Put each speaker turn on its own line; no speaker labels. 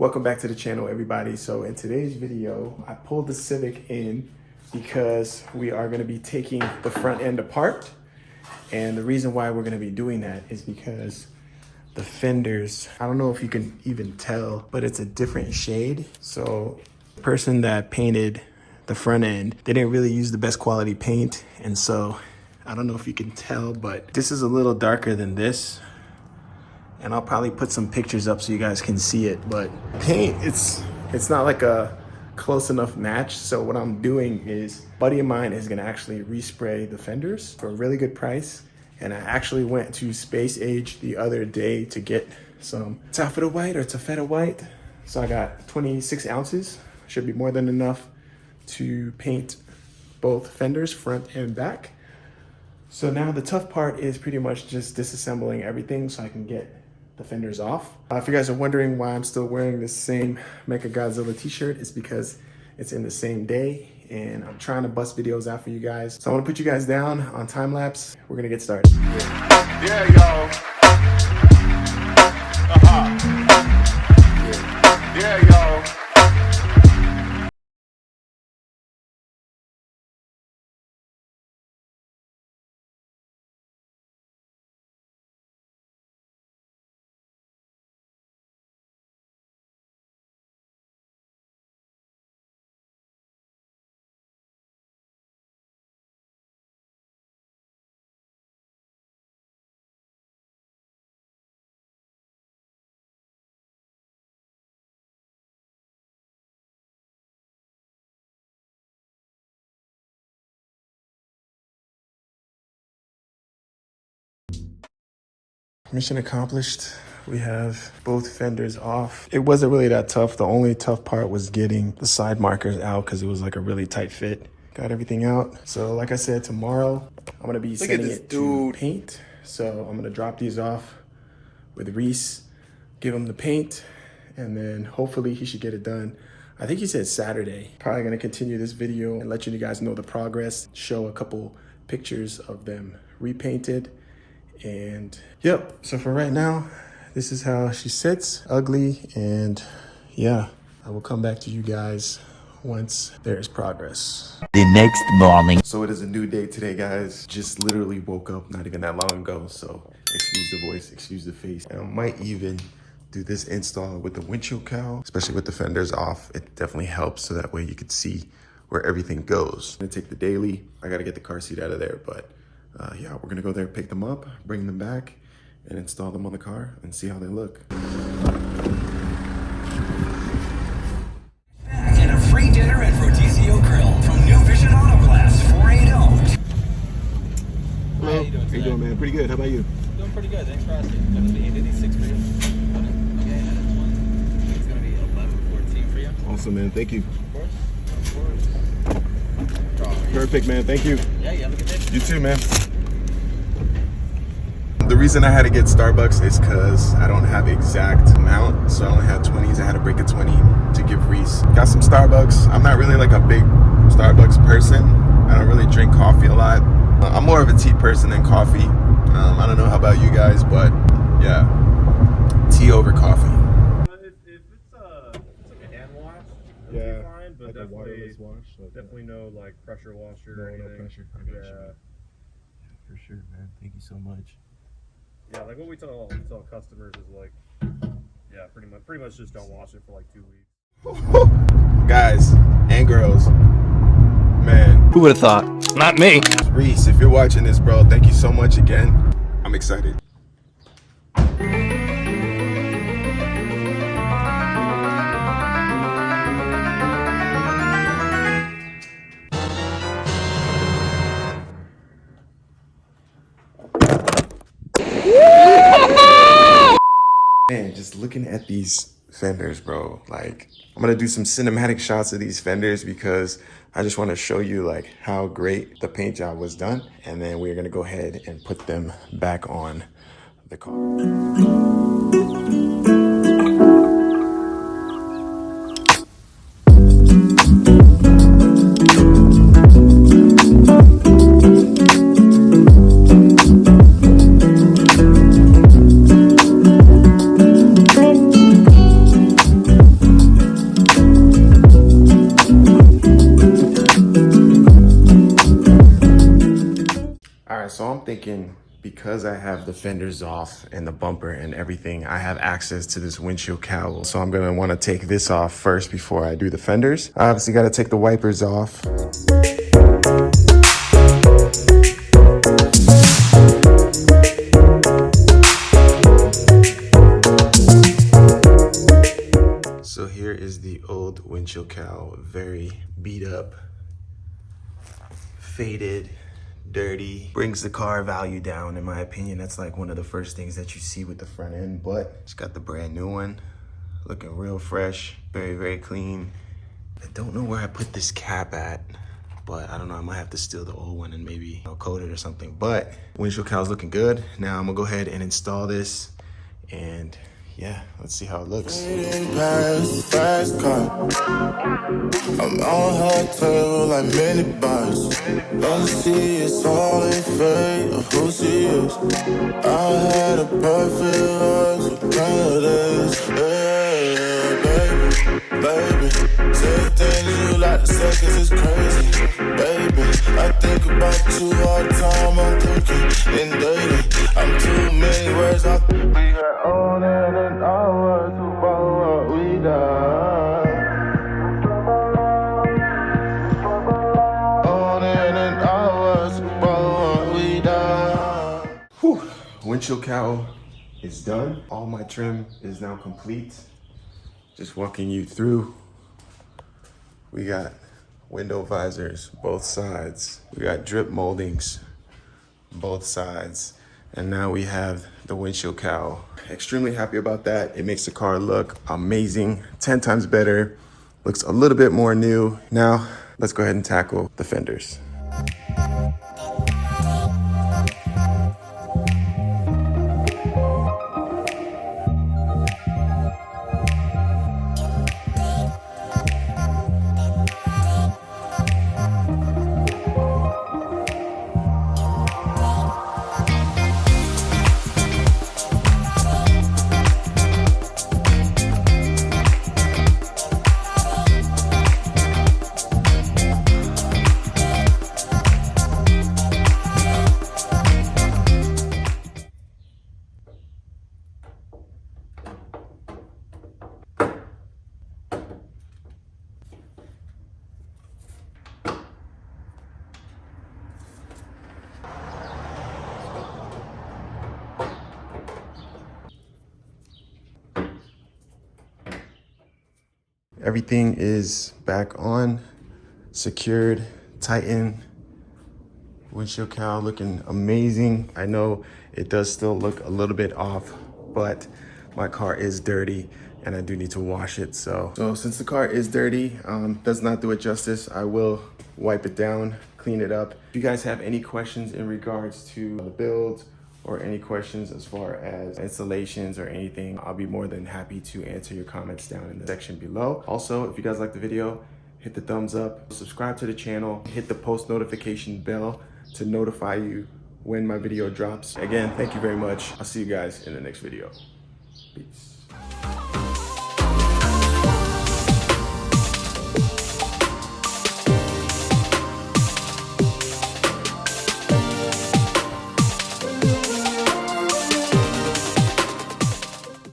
Welcome back to the channel, everybody. So in today's video, I pulled the Civic in because we are going to be taking the front end apart. And the reason why we're going to be doing that is because the fenders, I don't know if you can even tell, but it's a different shade. So the person that painted the front end, they didn't really use the best quality paint. And so I don't know if you can tell, but this is a little darker than this. And I'll probably put some pictures up so you guys can see it. But paint, it's not like a close enough match. So what I'm doing is, a buddy of mine is gonna actually respray the fenders for a really good price. And I actually went to Space Age the other day to get some Taffeta White or Taffeta White. So I got 26 ounces, should be more than enough to paint both fenders, front and back. So now the tough part is pretty much just disassembling everything so I can get the fenders off. If you guys are wondering why I'm still wearing this same Mechagodzilla t-shirt, it's because it's in the same day and I'm trying to bust videos out for you guys. So I want to put you guys down on time lapse. We're gonna get started.
Yeah, y'all. Yeah, y'all.
Mission accomplished. We have both fenders off. It wasn't really that tough. The only tough part was getting the side markers out because it was like a really tight fit. Got everything out. So like I said, tomorrow I'm gonna be sending it to paint. So I'm gonna drop these off with Reese, give him the paint, and then hopefully he should get it done. I think he said Saturday. Probably gonna continue this video and let you guys know the progress, show a couple pictures of them repainted. And yep, so for right now, this is how she sits, ugly. And yeah, I will come back to you guys once there's progress.
The next morning.
So it is a new day today, guys. Just literally woke up not even that long ago. So excuse the voice, excuse the face. And I might even do this install with the windshield cowl, especially with the fenders off. It definitely helps so that way you could see where everything goes. I'm gonna take the daily. I gotta get the car seat out of there, but yeah, we're gonna go there, pick them up, bring them back, and install them on the car and see how they look.
And a free dinner at Rodizio Grill from New Vision Auto Glass 480.
Hello, how you doing, man? Pretty good, how about you?
Doing pretty good, thanks for asking. Gonna be 86 for you. Okay, and it's one. I think it's gonna be 1114 for you.
Awesome, man, thank you.
Of course.
Perfect, man, thank you.
Yeah, you have a good day.
You too, man. The reason I had to get Starbucks is because I don't have exact amount. So I only had 20s. I had to break a 20 to give Reese. Got some Starbucks. I'm not really like a big Starbucks person. I don't really drink coffee a lot. I'm more of a tea person than coffee. I don't know how about you guys, but yeah, tea over coffee.
If it's like a hand wash, it'll be fine, but like definitely, definitely no like pressure washer or anything.
No pressure. I got you. Yeah, for sure, man. Thank you so much.
Yeah, like what we tell customers is like, yeah, pretty much just don't wash it for like 2 weeks.
Guys and girls, man.
Who would have thought? Not me.
Reese, if you're watching this, bro, thank you so much again. I'm excited. Man, just looking at these fenders, bro, like I'm gonna do some cinematic shots of these fenders because I just want to show you like how great the paint job was done, and then we're gonna go ahead and put them back on the car. thinking, because I have the fenders off and the bumper and everything, I have access to this windshield cowl. So I'm gonna wanna take this off first before I do the fenders. I obviously gotta take the wipers off. So here is the old windshield cowl, very beat up, faded, dirty. Brings the car value down, in my opinion. That's like one of the first things that you see with the front end, but it's got the brand new one, looking real fresh, very, very clean. I don't know where I put this cap at, but I don't know, I might have to steal the old one and maybe coat it or something, but windshield cowl's looking good. Now I'm gonna go ahead and install this, and yeah, let's see how it looks.
Fast car. I'm on her tail like many bars. Don't see it's all in fate of who she is. I had a perfect life, so kind of this. Yeah, baby. Say things you like to say 'cause it's crazy. Baby, I think about you all the time. I'm thinking in dating. I'm too many words. We got on it and hours about what we done. On it and hours about what we done.
Whew. Windshield cowl is done. All my trim is now complete. Just walking you through. We got window visors, both sides. We got drip moldings, both sides. And now we have the windshield cowl. Extremely happy about that. It makes the car look amazing, 10 times better. Looks a little bit more new. Now, let's go ahead and tackle the fenders. Everything is back on, secured, tightened. Windshield cowl looking amazing. I know it does still look a little bit off, but my car is dirty and I do need to wash it. So since the car is dirty, does not do it justice, I will wipe it down, clean it up. If you guys have any questions in regards to the build or any questions as far as installations or anything, I'll be more than happy to answer your comments down in the section below. Also, if you guys like the video, hit the thumbs up, subscribe to the channel, hit the post notification bell to notify you when my video drops. Again, thank you very much. I'll see you guys in the next video. Peace.